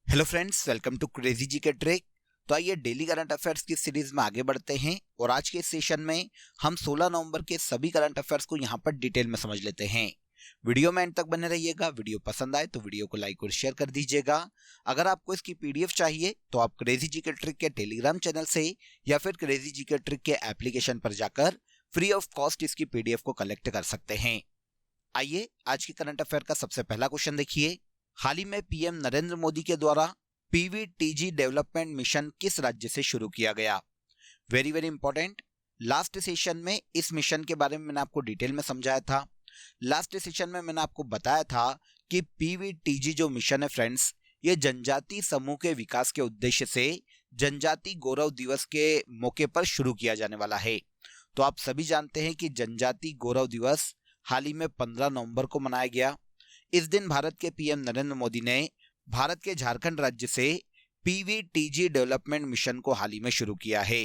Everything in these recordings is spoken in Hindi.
Hello friends, welcome to crazy G K trick. तो आइए डेली करंट अफेयर्स की सीरीज में आगे बढ़ते हैं और आज के सेशन में हम 16 नवंबर के सभी करंट अफेयर्स को यहां पर डिटेल में समझ लेते हैं। वीडियो में एंड तक बने रहिएगा। वीडियो पसंद आए तो वीडियो को लाइक और शेयर कर दीजिएगा। अगर आपको इसकी पीडीएफ चाहिए तो आप क्रेजी जी के ट्रिक के टेलीग्राम चैनल से या फिर क्रेजी जी के ट्रिक के एप्लीकेशन पर जाकर फ्री ऑफ कॉस्ट इसकी पीडीएफ को कलेक्ट कर सकते हैं। आइए आज के करंट अफेयर का सबसे पहला क्वेश्चन देखिए। हाल ही में पीएम नरेंद्र मोदी के द्वारा पीवीटीजी डेवलपमेंट मिशन किस राज्य से शुरू किया गया? Very very important. Last session में इस मिशन के बारे में मैंने आपको डिटेल में समझाया था। लास्ट सेशन में मैंने आपको बताया था कि पीवीटीजी जो मिशन है फ्रेंड्स, ये जनजाति समूह के विकास के उद्देश्य से जनजाति गौरव दिवस के मौके पर शुरू किया जाने वाला है। तो आप सभी जानते हैं कि जनजाति गौरव दिवस हाल ही में 15 नवंबर को मनाया गया। इस दिन भारत के पीएम नरेंद्र मोदी ने भारत के झारखंड राज्य से पीवीटीजी डेवलपमेंट मिशन को हाल ही में शुरू किया है।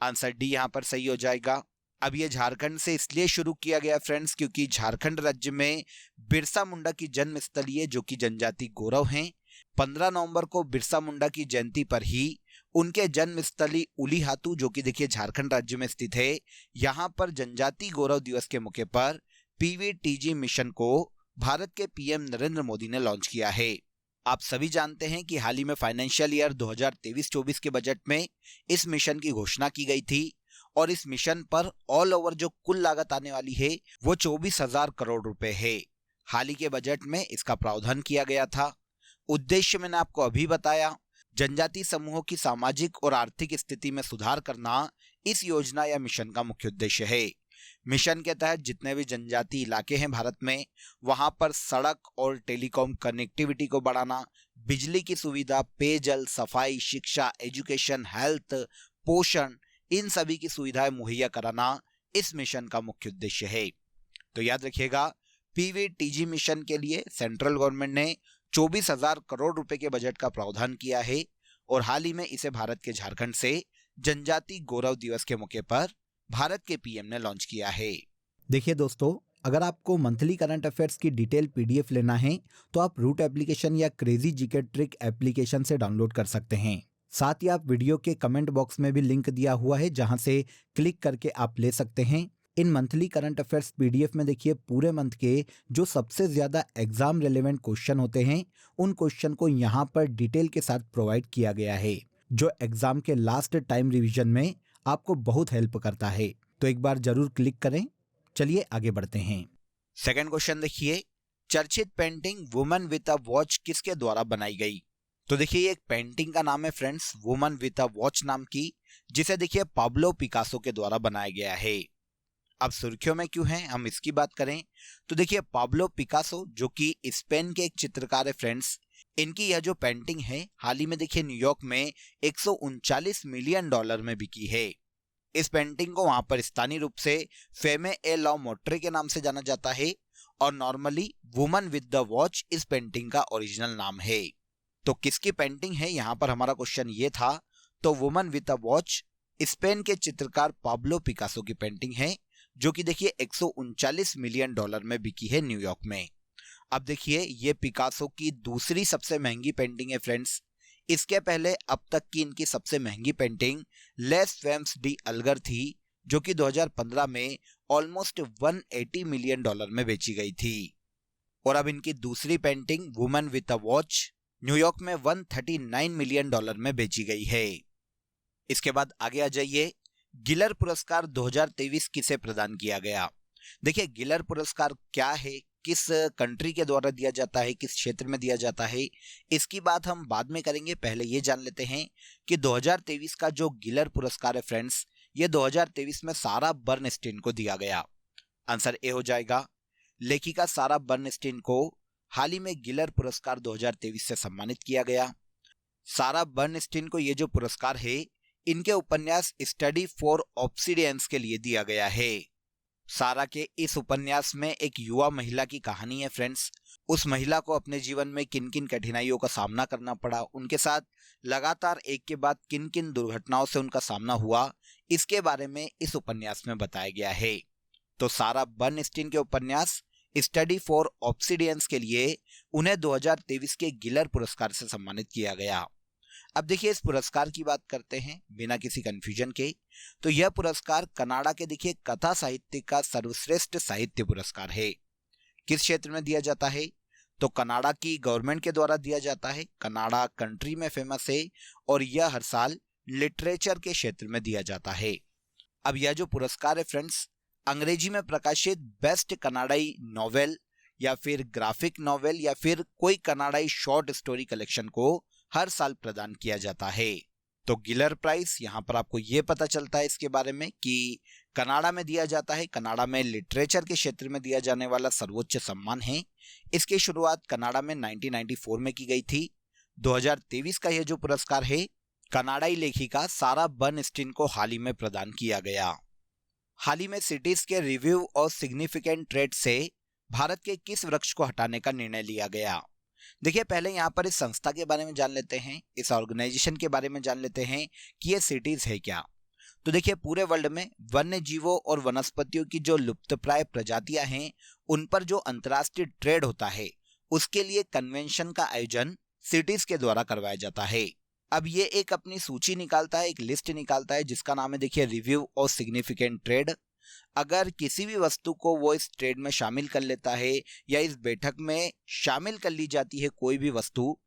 आंसर डी यहां पर सही हो जाएगा। अब ये झारखंड से इसलिए शुरू किया गया फ्रेंड्स क्योंकि झारखंड राज्य में बिरसा मुंडा की जन्म स्थली है जो कि जनजाति गौरव हैं। 15 नवंबर को बिरसा मुंडा की जयंती पर ही उनके जन्म स्थली उलीहातू जो कि देखिए झारखंड राज्य में स्थित है, यहां पर जनजाति गौरव दिवस के मौके पर पीवीटीजी मिशन को भारत के पीएम नरेंद्र मोदी ने लॉन्च किया है। आप सभी जानते हैं कि हाल ही में फाइनेंशियल ईयर 2023-24 के बजट में इस मिशन की घोषणा की गई थी और इस मिशन पर ऑल ओवर जो कुल लागत आने वाली है वो 24,000 करोड़ रुपए है। हाल ही के बजट में इसका प्रावधान किया गया था। उद्देश्य मैंने आपको अभी बताया, जनजाति समूहों की सामाजिक और आर्थिक स्थिति में सुधार करना इस योजना या मिशन का मुख्य उद्देश्य है। मिशन के तहत जितने भी जनजाति इलाके हैं भारत में, वहां पर सड़क और टेलीकॉम कनेक्टिविटी को बढ़ाना, बिजली की सुविधा, पेयजल, सफाई, शिक्षा, एजुकेशन, हेल्थ, पोषण, इन सभी की सुविधाएं मुहैया कराना इस मिशन का मुख्य उद्देश्य है। तो याद रखिएगा, पीवीटीजी मिशन के लिए सेंट्रल गवर्नमेंट ने 24,000 करोड़ रुपए के बजट का प्रावधान किया है और हाल ही में इसे भारत के झारखंड से जनजाति गौरव दिवस के मौके पर भारत के पीएम ने लॉन्च किया है। देखिए दोस्तों, अगर आपको मंथली करंट अफेयर्स की डिटेल पीडीएफ लेना है तो आप रूट एप्लीकेशन या क्रेजी जीके ट्रिक एप्लीकेशन से डाउनलोड कर सकते हैं। साथ ही आप वीडियो के कमेंट बॉक्स में भी लिंक दिया हुआ है जहां से क्लिक करके आप ले सकते हैं। इन मंथली करंट अफेयर्स पीडीएफ में देखिए पूरे मंथ के जो सबसे ज्यादा एग्जाम रिलेवेंट क्वेश्चन होते हैं उन क्वेश्चन को यहाँ पर डिटेल के साथ प्रोवाइड किया गया है, जो एग्जाम के लास्ट टाइम रिविजन में आपको बहुत हेल्प करता है। तो एक बार जरूर क्लिक करें। चलिए आगे बढ़ते हैं। सेकंड क्वेश्चन देखिए, चर्चित painting woman with a watch किसके द्वारा बनाई गई? तो देखिए ये एक पेंटिंग का नाम है friends, woman with a watch नाम की, जिसे देखिए पाब्लो पिकासो के द्वारा बनाया गया है। अब सुर्खियों में क्यों है, हम इसकी बात करें तो देखिए पाब्लो पिकासो जो कि स्पेन के एक चित्रकार है फ्रेंड्स, इनकी यह जो पेंटिंग है हाल ही में देखिए न्यूयॉर्क में 139 मिलियन डॉलर में बिकी है। इस पेंटिंग को वहां पर स्थानीय रूप से फेमे ए लॉ मोट्रे के नाम से जाना जाता है और normally woman with the watch इस पेंटिंग का ओरिजिनल नाम है। तो किसकी पेंटिंग है, यहां पर हमारा क्वेश्चन ये था। तो woman with the watch Spain के चित्रकार पाब्लो पिकासो की पेंटिंग है जो कि देखिए 139 मिलियन डॉलर में बिकी है न्यूयॉर्क में। अब देखिए ये पिकासो की दूसरी सबसे महंगी पेंटिंग है फ्रेंड्स। इसके पहले अब तक की इनकी सबसे महंगी पेंटिंग लेस फेम्स डी अल्गर थी जो कि 2015 में ऑलमोस्ट 180 मिलियन डॉलर में बेची गई थी। और अब इनकी दूसरी painting woman with a watch New York में 139 मिलियन डॉलर में बेची गई है। इसके बाद आगे आ जाइए, गिलर पुरस्कार 2023 किसे प्रदान किया गया? देखिए गिलर पुरस्कार क्या है, किस कंट्री के द्वारा दिया जाता है, किस क्षेत्र में दिया जाता है, इसकी बात हम बाद में करेंगे। पहले ये जान लेते हैं कि 2023 का जो गिलर पुरस्कार है फ्रेंड्स, ये 2023 में सारा बर्नस्टीन को दिया गया। आंसर ए हो जाएगा। लेखिका सारा बर्नस्टीन को हाल ही में गिलर पुरस्कार 2023 से सम्मानित किया गया। सारा बर्नस्टीन को ये जो पुरस्कार है इनके उपन्यास स्टडी फॉर ऑब्सिडियंस के लिए दिया गया है। सारा के इस उपन्यास में एक युवा महिला की कहानी है फ्रेंड्स। उस महिला को अपने जीवन में किन किन कठिनाइयों का सामना करना पड़ा, उनके साथ लगातार एक के बाद किन किन दुर्घटनाओं से उनका सामना हुआ, इसके बारे में इस उपन्यास में बताया गया है। तो सारा बर्नस्टीन के उपन्यास स्टडी फॉर ऑब्सिडियंस के लिए उन्हें 2023 के गिलर पुरस्कार से सम्मानित किया गया। अब देखिए इस पुरस्कार की बात करते हैं बिना किसी कंफ्यूजन के, तो यह पुरस्कार कनाडा के देखिए कथा साहित्य का सर्वश्रेष्ठ साहित्य पुरस्कार है। किस क्षेत्र में दिया जाता है? तो कनाडा की गवर्नमेंट के द्वारा दिया जाता है। कनाडा कंट्री में फेमस है और यह हर साल लिटरेचर के क्षेत्र में दिया जाता है। अब यह जो पुरस्कार है फ्रेंड्स, अंग्रेजी में प्रकाशित बेस्ट कनाडाई नॉवेल या फिर ग्राफिक नॉवेल या फिर कोई कनाडाई शॉर्ट स्टोरी कलेक्शन को हर साल प्रदान किया जाता है। तो गिलर प्राइज, यहाँ पर आपको ये पता चलता है इसके बारे में कि कनाडा में दिया जाता है। कनाडा में लिटरेचर के क्षेत्र में दिया जाने वाला सर्वोच्च सम्मान है। इसकी शुरुआत कनाडा में 1994 में की गई थी। 2023 का यह जो पुरस्कार है कनाडाई लेखिका सारा बर्नस्टीन को हाल ही में प्रदान किया गया। हाल ही में सिटीज के रिव्यू और सिग्निफिकेंट ट्रेड से भारत के किस वृक्ष को हटाने का निर्णय लिया गया? देखिए पहले यहाँ पर इस संस्था के बारे में जान लेते हैं, इस ऑर्गेनाइजेशन के बारे में जान लेते हैं कि ये सिटीज है क्या। तो देखिए पूरे वर्ल्ड में वन्य जीवों और वनस्पतियों की जो लुप्तप्राय प्रजातियां हैं उन पर जो अंतर्राष्ट्रीय ट्रेड होता है उसके लिए कन्वेंशन का आयोजन सिटीज के द्वारा करवाया जाता है। अब ये एक अपनी सूची निकालता है, एक लिस्ट निकालता है जिसका नाम है देखिए रिव्यू और सिग्निफिकेंट ट्रेड। अगर किसी भी वस्तु को वो इस ट्रेड में शामिल कर लेता है या इस बैठक में शामिल कर ली जाती है कोई भी वस्तु,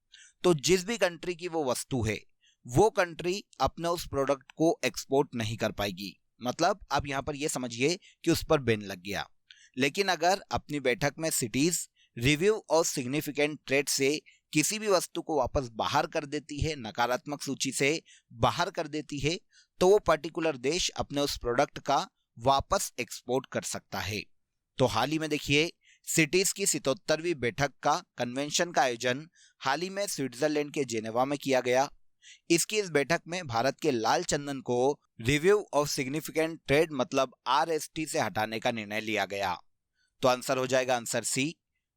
तो जिस भी कंट्री की वो वस्तु है वो कंट्री अपने उस प्रोडक्ट को एक्सपोर्ट नहीं कर पाएगी। मतलब आप यहाँ पर ये समझिए कि उस पर बैन लग गया। लेकिन अगर अपनी बैठक में सिटीज रिव्यू और सिग्निफिकेंट ट्रेड से किसी भी वस्तु को वापस बाहर कर देती है, नकारात्मक सूची से बाहर कर देती है, तो वो पर्टिकुलर देश अपने उस प्रोडक्ट का वापस एक्सपोर्ट कर सकता है। तो हाल ही में देखिए सिटीज की 77वीं बैठक का कन्वेंशन का आयोजन हाल ही में स्विट्जरलैंड के जेनेवा में किया गया। इस बैठक में भारत के लाल चंदन को रिव्यू ऑफ सिग्निफिकेंट ट्रेड मतलब RST से हटाने का निर्णय लिया गया। तो आंसर हो जाएगा आंसर सी।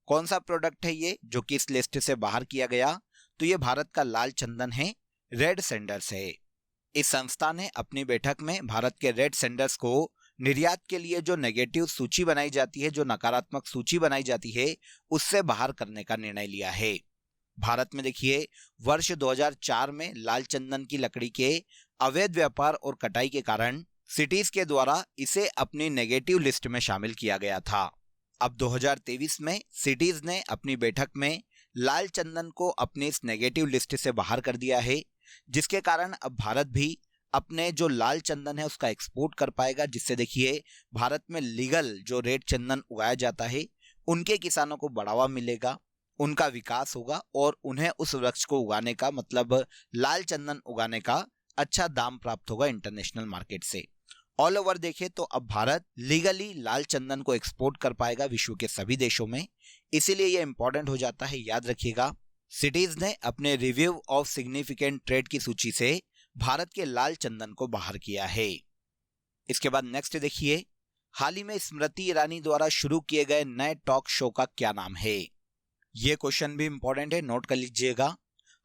कौन सा प्रोडक्ट है ये जो कि इस लिस्ट से बाहर किया गया? तो ये भारत का लाल चंदन है, रेड सैंडल्स है। इस संस्था ने अपनी बैठक में भारत के रेड सैंडल्स को निर्यात के लिए जो नेगेटिव सूची बनाई जाती है, जो नकारात्मक सूची बनाई जाती है, उससे बाहर करने का निर्णय लिया है। भारत में देखिए वर्ष 2004 में लाल चंदन की लकड़ी के अवैध व्यापार और कटाई के कारण सिटीज के द्वारा इसे अपनी नेगेटिव लिस्ट में शामिल किया गया था। अब 2023 में सिटीज ने अपनी बैठक में लाल चंदन को अपनी इस नेगेटिव लिस्ट से बाहर कर दिया है, जिसके कारण अब भारत भी अपने जो लाल चंदन है उसका एक्सपोर्ट कर पाएगा, जिससे देखिए भारत में लीगल जो रेड चंदन उगाया जाता है उनके किसानों को बढ़ावा मिलेगा, उनका विकास होगा और उन्हें उस वृक्ष को उगाने का मतलब लाल चंदन उगाने का अच्छा दाम प्राप्त होगा इंटरनेशनल मार्केट से। ऑल ओवर देखें तो अब भारत लीगली लाल चंदन को एक्सपोर्ट कर पाएगा विश्व के सभी देशों में। इसीलिए यह इंपॉर्टेंट हो जाता है, याद रखिएगा। सिटीज ने अपने रिव्यू ऑफ सिग्निफिकेंट ट्रेड की सूची से भारत के लाल चंदन को बाहर किया है। इसके बाद नेक्स्ट देखिए, हाल ही में स्मृति ईरानी द्वारा शुरू किए गए नए टॉक शो का क्या नाम है? ये क्वेश्चन भी इंपॉर्टेंट है, नोट कर लीजिएगा।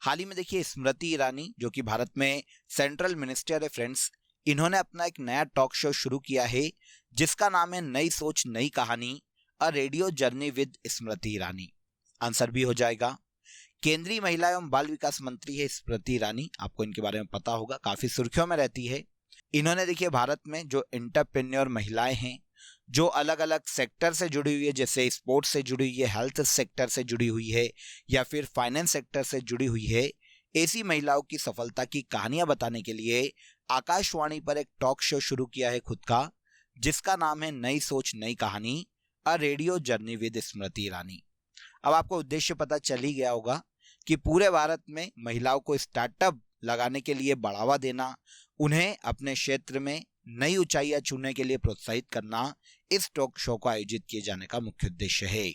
हाल ही में देखिए स्मृति ईरानी जो कि भारत में सेंट्रल मिनिस्टर है फ्रेंड्स, इन्होंने अपना एक नया टॉक शो शुरू किया है जिसका नाम है नई सोच नई कहानी, a radio journey with Smriti Irani. Answer भी हो जाएगा। केंद्रीय महिला एवं बाल विकास मंत्री है स्मृति ईरानी, आपको इनके बारे में पता होगा, काफी सुर्खियों में रहती है। इन्होंने देखिए भारत में जो एंटरप्रेन्योर महिलाएं हैं जो अलग अलग सेक्टर से जुड़ी हुई है, जैसे स्पोर्ट्स से जुड़ी हुई है, हेल्थ सेक्टर से जुड़ी हुई है या फिर फाइनेंस सेक्टर से जुड़ी हुई है, ऐसी महिलाओं की सफलता की कहानियां बताने के लिए आकाशवाणी पर एक टॉक शो शुरू किया है खुद का, जिसका नाम है नई सोच नई कहानी, a radio journey with Smriti Irani. अब आपको उद्देश्य पता चल ही गया होगा कि पूरे भारत में महिलाओं को स्टार्टअप लगाने के लिए बढ़ावा देना, उन्हें अपने क्षेत्र में नई ऊंचाइयां छूने के लिए प्रोत्साहित करना इस टॉक शो को आयोजित किए जाने का मुख्य उद्देश्य है।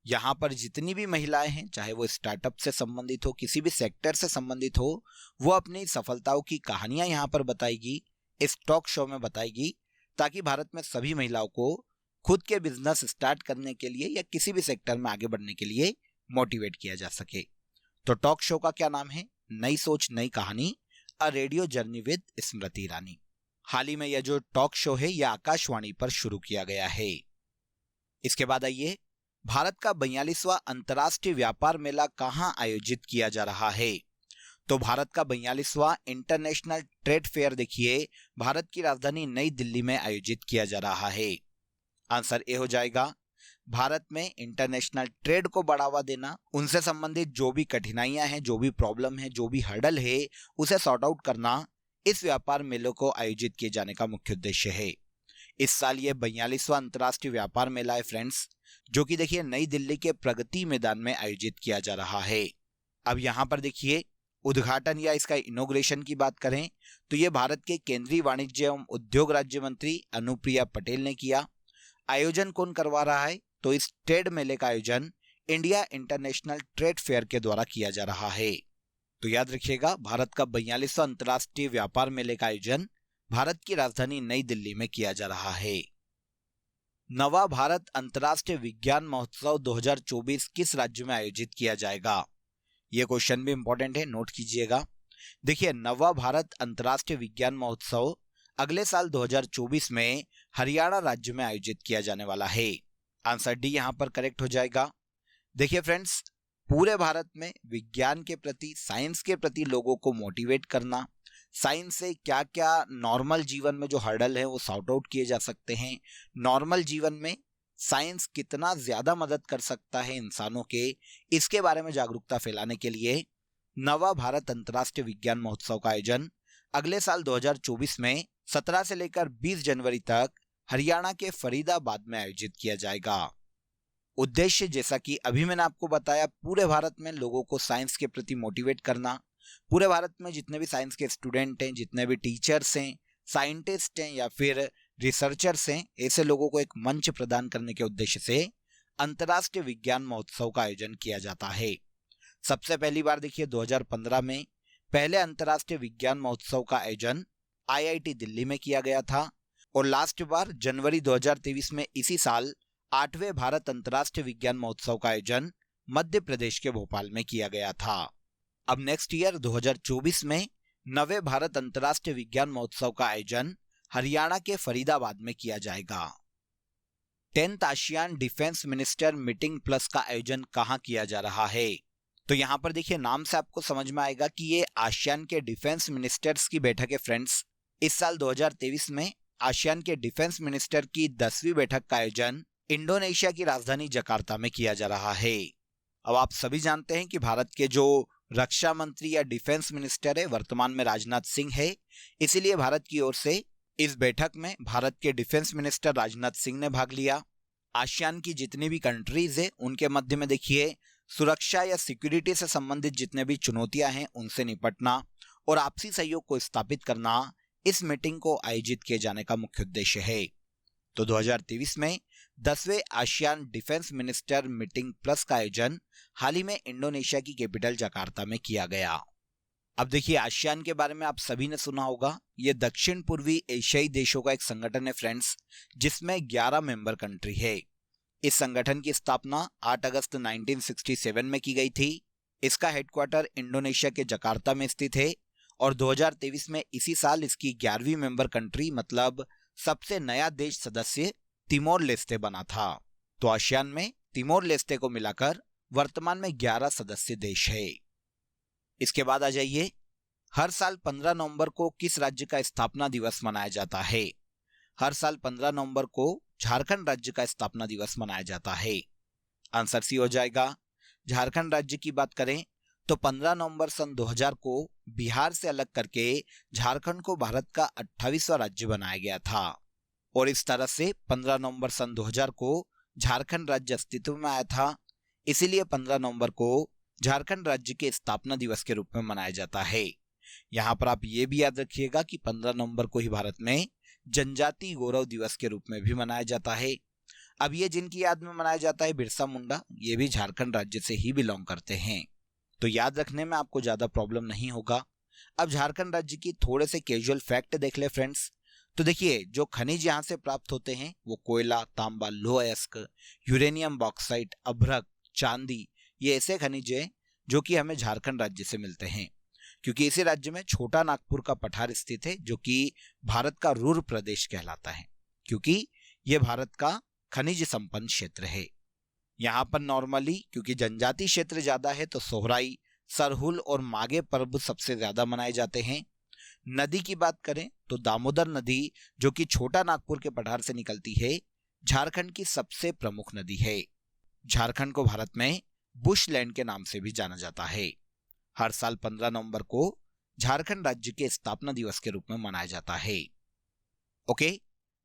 यहाँ पर जितनी भी महिलाएं हैं, चाहे वो स्टार्टअप से संबंधित हो, किसी भी सेक्टर से संबंधित हो, वो अपनी सफलताओं की कहानियां यहाँ पर बताएगी, इस टॉक शो में बताएगी, ताकि भारत में सभी महिलाओं को खुद के बिजनेस स्टार्ट करने के लिए या किसी भी सेक्टर में आगे बढ़ने के लिए मोटिवेट किया जा सके। तो टॉक शो का क्या नाम है? नई सोच नई कहानी, a radio journey with Smriti Irani. हाल ही में यह जो टॉक शो है यह आकाशवाणी पर शुरू किया गया है। इसके बाद आइए, भारत का 42वां अंतर्राष्ट्रीय व्यापार मेला कहाँ आयोजित किया जा रहा है? तो भारत का 42वां इंटरनेशनल ट्रेड फेयर देखिए भारत की राजधानी नई दिल्ली में आयोजित किया जा रहा है। आंसर ए हो जाएगा। भारत में इंटरनेशनल ट्रेड को बढ़ावा देना, उनसे संबंधित जो भी कठिनाइयां हैं, जो भी प्रॉब्लम है, जो भी हर्डल है, उसे सॉर्ट आउट करना इस व्यापार मेले को आयोजित किए जाने का मुख्य उद्देश्य है। इस साल ये 42वां अंतर्राष्ट्रीय व्यापार मेला है फ्रेंड्स, जो कि देखिए नई दिल्ली के प्रगति मैदान में आयोजित किया जा रहा है। अब यहाँ पर देखिए उद्घाटन या इसका इनॉग्रेशन की बात करें तो ये भारत के केंद्रीय वाणिज्य एवं उद्योग राज्य मंत्री अनुप्रिया पटेल ने किया। आयोजन कौन करवा रहा है? तो इस ट्रेड मेले का आयोजन इंडिया इंटरनेशनल ट्रेड फेयर के द्वारा किया जा रहा है। तो याद रखिएगा, भारत का 42वां अंतर्राष्ट्रीय व्यापार मेले का आयोजन भारत की राजधानी नई दिल्ली में किया जा रहा है। नवा भारत अंतर्राष्ट्रीय विज्ञान महोत्सव 2024 किस राज्य में आयोजित किया जाएगा? यह क्वेश्चन भी इंपॉर्टेंट है, नोट कीजिएगा। देखिए, नवा भारत अंतर्राष्ट्रीय विज्ञान महोत्सव अगले साल 2024 में हरियाणा राज्य में आयोजित किया जाने वाला है। आंसर डी यहां पर करेक्ट हो जाएगा। देखिए फ्रेंड्स, पूरे भारत में विज्ञान के प्रति, साइंस के प्रति लोगों को मोटिवेट करना, साइंस से क्या क्या नॉर्मल जीवन में जो हर्डल है वो सॉर्ट आउट किए जा सकते हैं, नॉर्मल जीवन में साइंस कितना ज्यादा मदद कर सकता है इंसानों के, इसके बारे में जागरूकता फैलाने के लिए नवा भारत अंतर्राष्ट्रीय विज्ञान महोत्सव का आयोजन अगले साल 2024 में 17 से लेकर 20 जनवरी तक हरियाणा के फरीदाबाद में आयोजित किया जाएगा। उद्देश्य, जैसा कि अभी मैंने आपको बताया, पूरे भारत में लोगों को साइंस के प्रति मोटिवेट करना, पूरे भारत में जितने भी साइंस के स्टूडेंट हैं, जितने भी टीचर्स हैं, साइंटिस्ट हैं या फिर रिसर्चर्स हैं, ऐसे लोगों को एक मंच प्रदान करने के उद्देश्य से अंतर्राष्ट्रीय विज्ञान महोत्सव का आयोजन किया जाता है। सबसे पहली बार देखिए 2015 में पहले अंतर्राष्ट्रीय विज्ञान महोत्सव का आयोजन IIT दिल्ली में किया गया था और लास्ट बार जनवरी 2023 में इसी साल 8वें भारत अंतर्राष्ट्रीय विज्ञान महोत्सव का आयोजन मध्य प्रदेश के भोपाल में किया गया था। अब नेक्स्ट ईयर 2024 में 9वें भारत अंतर्राष्ट्रीय विज्ञान महोत्सव का आयोजन हरियाणा के फरीदाबाद में किया जाएगा। 10th ASEAN defence minister meeting plus का आयोजन कहां किया जा रहा है? तो यहां पर देखिए, नाम से आपको समझ में आएगा कि ये आसियान के डिफेंस मिनिस्टर्स की बैठक है फ्रेंड्स। इस साल 2023 में आसियान के डिफेंस मिनिस्टर की 10वीं बैठक का आयोजन इंडोनेशिया की राजधानी जकार्ता में किया जा रहा है। अब आप सभी जानते हैं कि भारत के जो रक्षा मंत्री या डिफेंस मिनिस्टर है वर्तमान में राजनाथ सिंह है, इसीलिए भारत की ओर से इस बैठक में भारत के डिफेंस मिनिस्टर राजनाथ सिंह ने भाग लिया। आसियान की जितनी भी कंट्रीज है उनके मध्य में देखिए सुरक्षा या सिक्योरिटी से संबंधित जितने भी चुनौतियां हैं उनसे निपटना और आपसी सहयोग को स्थापित करना इस मीटिंग को आयोजित किए जाने का मुख्य उद्देश्य है। तो 2023 में 10वें ASEAN defence minister meeting plus का आयोजन हाल ही में इंडोनेशिया की कैपिटल जकार्ता में किया गया। अब देखिए, आसियान के बारे में आप सभी ने सुना होगा। यह दक्षिण पूर्वी एशियाई देशों का एक संगठन है फ्रेंड्स, जिसमें 11 मेंबर कंट्री है। इस संगठन की स्थापना 8 अगस्त 1967 में की गई थी। इसका हेडक्वार्टर इंडोनेशिया के जकार्ता में स्थित है और 2023 में इसी साल इसकी 11वीं मेंबर कंट्री मतलब सबसे नया देश सदस्य तिमोर लेस्ते बना था। तो आसियान में तिमोर लेस्ते को मिलाकर वर्तमान में 11 सदस्य देश है। इसके बाद आ जाइए, हर साल 15 नवंबर को किस राज्य का स्थापना दिवस मनाया जाता है? हर साल 15 नवंबर को झारखंड राज्य का स्थापना दिवस मनाया जाता है। आंसर सी हो जाएगा। झारखंड राज्य की बात करें तो 15 नवंबर सन 2000 को बिहार से अलग करके झारखंड को भारत का 28वां राज्य बनाया गया था और इस तरह से 15 नवंबर सन 2000 को झारखंड राज्य अस्तित्व में आया था। इसीलिए 15 नवंबर को झारखंड राज्य के स्थापना दिवस के रूप में मनाया जाता है। यहाँ पर आप ये भी याद रखिएगा कि 15 नवंबर को ही भारत में जनजाति गौरव दिवस के रूप में भी मनाया जाता है। अब ये जिनकी याद में मनाया जाता है बिरसा मुंडा, ये भी झारखंड राज्य से ही बिलोंग करते हैं। तो याद रखने में आपको ज्यादा प्रॉब्लम नहीं होगा। अब झारखंड राज्य की थोड़े से कैजुअल फैक्ट देख ले फ्रेंड्स। तो देखिए, जो खनिज यहाँ से प्राप्त होते हैं वो कोयला, तांबा, लोह अयस्क, यूरेनियम, बॉक्साइट, अभ्रक, चांदी, ये ऐसे खनिज हैं जो कि हमें झारखंड राज्य से मिलते हैं, क्योंकि इसी राज्य में छोटा नागपुर का पठार स्थित है जो कि भारत का रूर प्रदेश कहलाता है, क्योंकि यह भारत का खनिज संपन्न क्षेत्र है। यहाँ पर नॉर्मली क्योंकि जनजाति क्षेत्र ज्यादा है तो सोहराई, सरहुल और माघे पर्व सबसे ज्यादा मनाए जाते हैं। नदी की बात करें तो दामोदर नदी जो कि छोटा नागपुर के पठार से निकलती है, झारखंड की सबसे प्रमुख नदी है। झारखंड को भारत में बुशलैंड के नाम से भी जाना जाता है। हर साल 15 नवंबर को झारखंड राज्य के स्थापना दिवस के रूप में मनाया जाता है। ओके,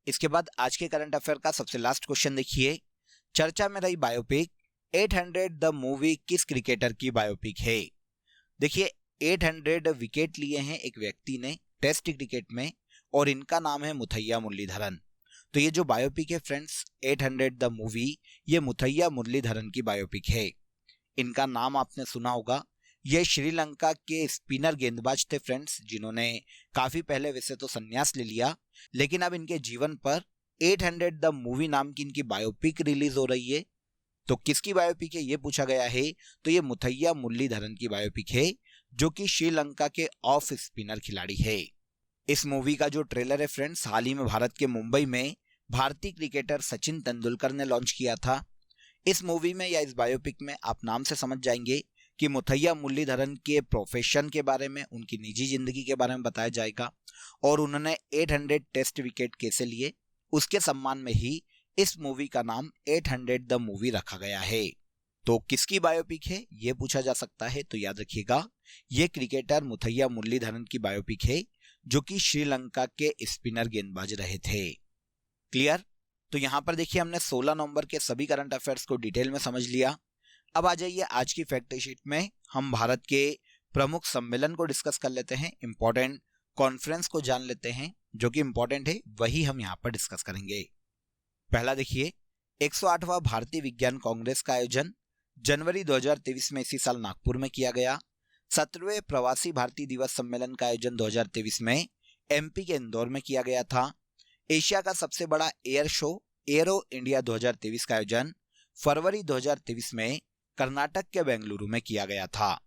इसके बाद आज के करंट अफेयर का सबसे लास्ट क्वेश्चन देखिए। चर्चा में रही बायोपिक 800 द मूवी किस क्रिकेटर की बायोपिक है? देखिए 800 विकेट लिए हैं एक व्यक्ति ने टेस्ट क्रिकेट में और इनका नाम है मुथैया मुरलीधरन। तो ये जो बायोपिक है फ्रेंड्स 800 द मूवी, ये मुथैया मुरलीधरन की बायोपिक है। इनका नाम आपने सुना होगा। ये श्रीलंका के स्पिनर गेंदबाज थे फ्रेंड्स, जिन्होंने काफी पहले वैसे तो संन्यास ले लिया, लेकिन अब इनके जीवन पर 800 द मूवी नाम की इनकी बायोपिक रिलीज हो रही है। तो किसकी बायोपिक है ये पूछा गया है, तो ये मुथैया मुरलीधरन की बायोपिक है, जो कि श्रीलंका के ऑफ स्पिनर खिलाड़ी है। इस मूवी का जो ट्रेलर है फ्रेंड्स, हाल ही में भारत के मुंबई में भारतीय क्रिकेटर सचिन तेंदुलकर ने लॉन्च किया था। इस मूवी में या इस बायोपिक में आप नाम से समझ जाएंगे कि मुथैया मुरलीधरन के प्रोफेशन के बारे में, उनकी निजी जिंदगी के बारे में बताया जाएगा और उन्होंने 800 टेस्ट विकेट कैसे लिए, उसके सम्मान में ही इस मूवी का नाम 800 द मूवी रखा गया है। तो किसकी बायोपिक है ये पूछा जा सकता है, तो याद रखिएगा ये क्रिकेटर मुथैया मुरलीधरन की बायोपिक है, जो कि श्रीलंका के स्पिनर गेंदबाज रहे थे। क्लियर? तो यहां पर देखिए हमने 16 नवंबर के सभी करंट अफेयर्स को डिटेल में समझ लिया। अब आ जाइए आज की फैक्ट शीट में हम भारत के प्रमुख सम्मेलन को डिस्कस कर लेते हैं, इंपॉर्टेंट कॉन्फ्रेंस को जान लेते हैं, जो कि इंपॉर्टेंट है वही हम यहाँ पर डिस्कस करेंगे। पहला देखिए 108वां भारतीय विज्ञान कांग्रेस का आयोजन जनवरी 2023 में इसी साल नागपुर में किया गया। 17वें प्रवासी भारतीय दिवस सम्मेलन का आयोजन 2023 में एमपी के इंदौर में किया गया था। एशिया का सबसे बड़ा एयर शो एरो इंडिया 2023 का आयोजन फरवरी 2023 में कर्नाटक के बेंगलुरु में किया गया था।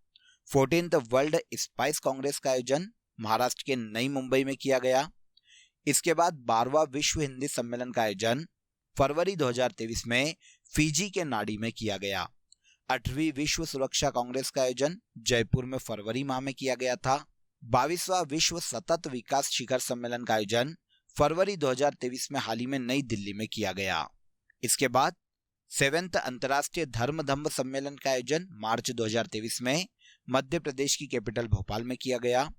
14th वर्ल्ड स्पाइस कांग्रेस का आयोजन महाराष्ट्र के नई मुंबई में किया गया। इसके बाद 12वां विश्व हिंदी सम्मेलन का आयोजन फरवरी 2023 में फिजी के नाडी में किया गया। 8वीं विश्व सुरक्षा कांग्रेस का आयोजन जयपुर में फरवरी माह में किया गया था। 22वां विश्व सतत विकास शिखर सम्मेलन का आयोजन फरवरी 2023 में हाल ही में नई दिल्ली में किया गया। इसके बाद 7th अंतर्राष्ट्रीय धर्म धम्म सम्मेलन का आयोजन मार्च 2023 में मध्य प्रदेश की कैपिटल भोपाल में किया गया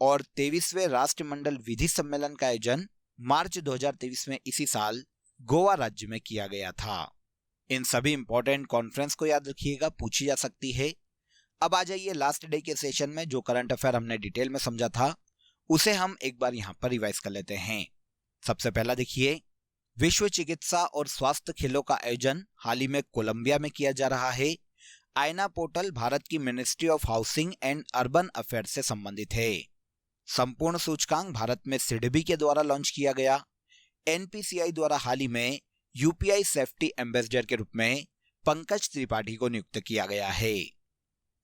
और 23वें राष्ट्रमंडल विधि सम्मेलन का आयोजन मार्च 2023 में इसी साल गोवा राज्य में किया गया था। इन सभी इंपॉर्टेंट कॉन्फ्रेंस को याद रखिएगा, पूछी जा सकती है। अब आ जाइए लास्ट डे के सेशन में जो करंट अफेयर हमने डिटेल में समझा था उसे हम एक बार यहाँ पर रिवाइज कर लेते हैं। सबसे पहला देखिए विश्व चिकित्सा और स्वास्थ्य खेलों का आयोजन हाल ही में कोलंबिया में किया जा रहा है। आईना पोर्टल भारत की ministry of housing and urban affair से संबंधित है। संपूर्ण सूचकांक भारत में सिडबी के द्वारा लॉन्च किया गया। एनपीसीआई द्वारा हाल ही में यूपीआई सेफ्टी एम्बेसडर के रूप में पंकज त्रिपाठी को नियुक्त किया गया है।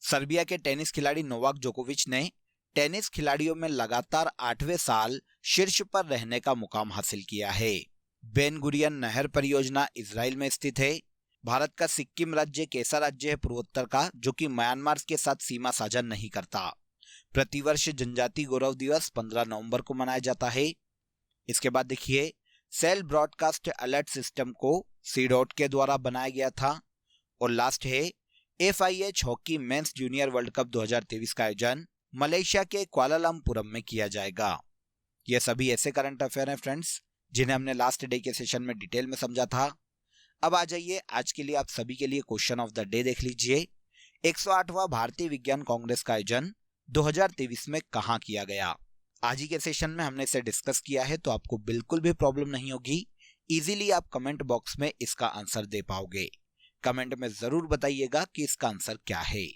सर्बिया के टेनिस खिलाड़ी नोवाक जोकोविच ने टेनिस खिलाड़ियों में लगातार 8वें साल शीर्ष पर रहने का मुकाम हासिल किया है। बेन गुरियन नहर परियोजना इजराइल में स्थित है। भारत का सिक्किम राज्य एक ऐसा राज्य है पूर्वोत्तर का जो कि म्यांमार के साथ सीमा साझा नहीं करता। प्रतिवर्ष जनजाति गौरव दिवस 15 नवंबर को मनाया जाता है। इसके बाद देखिए सेल ब्रॉडकास्ट अलर्ट सिस्टम को सीडॉट के द्वारा बनाया गया था। और लास्ट है FIH hockey mains junior world cup 2023 का आयोजन मलेशिया के कुआलालंपुरम में किया जाएगा। ये सभी ऐसे करंट अफेयर हैं फ्रेंड्स जिन्हें हमने लास्ट डे के सेशन में डिटेल में समझा था। अब आ जाइए आज के लिए आप सभी के लिए क्वेश्चन ऑफ द डे देख लीजिए। 108वां भारतीय विज्ञान कांग्रेस का आयोजन 2023 में कहां किया गया? आज ही के सेशन में हमने इसे डिस्कस किया है, तो आपको बिल्कुल भी प्रॉब्लम नहीं होगी। इजीली आप कमेंट बॉक्स में इसका आंसर दे पाओगे। कमेंट में जरूर बताइएगा कि इसका आंसर क्या है।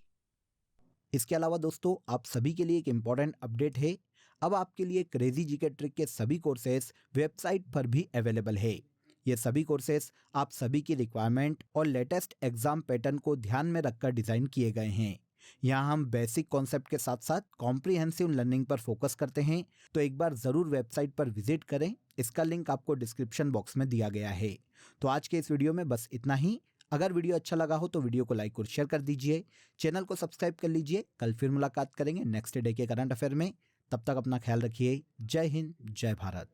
इसके अलावा दोस्तों आप सभी के लिए एक इम्पॉर्टेंट अपडेट है। अब आपके लिए क्रेजी जीके ट्रिक के सभी कोर्सेस वेबसाइट पर भी अवेलेबल है। ये सभी कोर्सेस आप सभी की रिक्वायरमेंट और लेटेस्ट एग्जाम पैटर्न को ध्यान में रखकर डिजाइन किए गए हैं। यहाँ हम बेसिक कॉन्सेप्ट के साथ साथ कॉम्प्रिहेंसिव लर्निंग पर फोकस करते हैं, तो एक बार जरूर वेबसाइट पर विजिट करें। इसका लिंक आपको डिस्क्रिप्शन बॉक्स में दिया गया है। तो आज के इस वीडियो में बस इतना ही। अगर वीडियो अच्छा लगा हो तो वीडियो को लाइक और शेयर कर दीजिए, चैनल को सब्सक्राइब कर लीजिए। कल फिर मुलाकात करेंगे नेक्स्ट डे के करंट अफेयर में। तब तक अपना ख्याल रखिए। जय हिंद, जय भारत।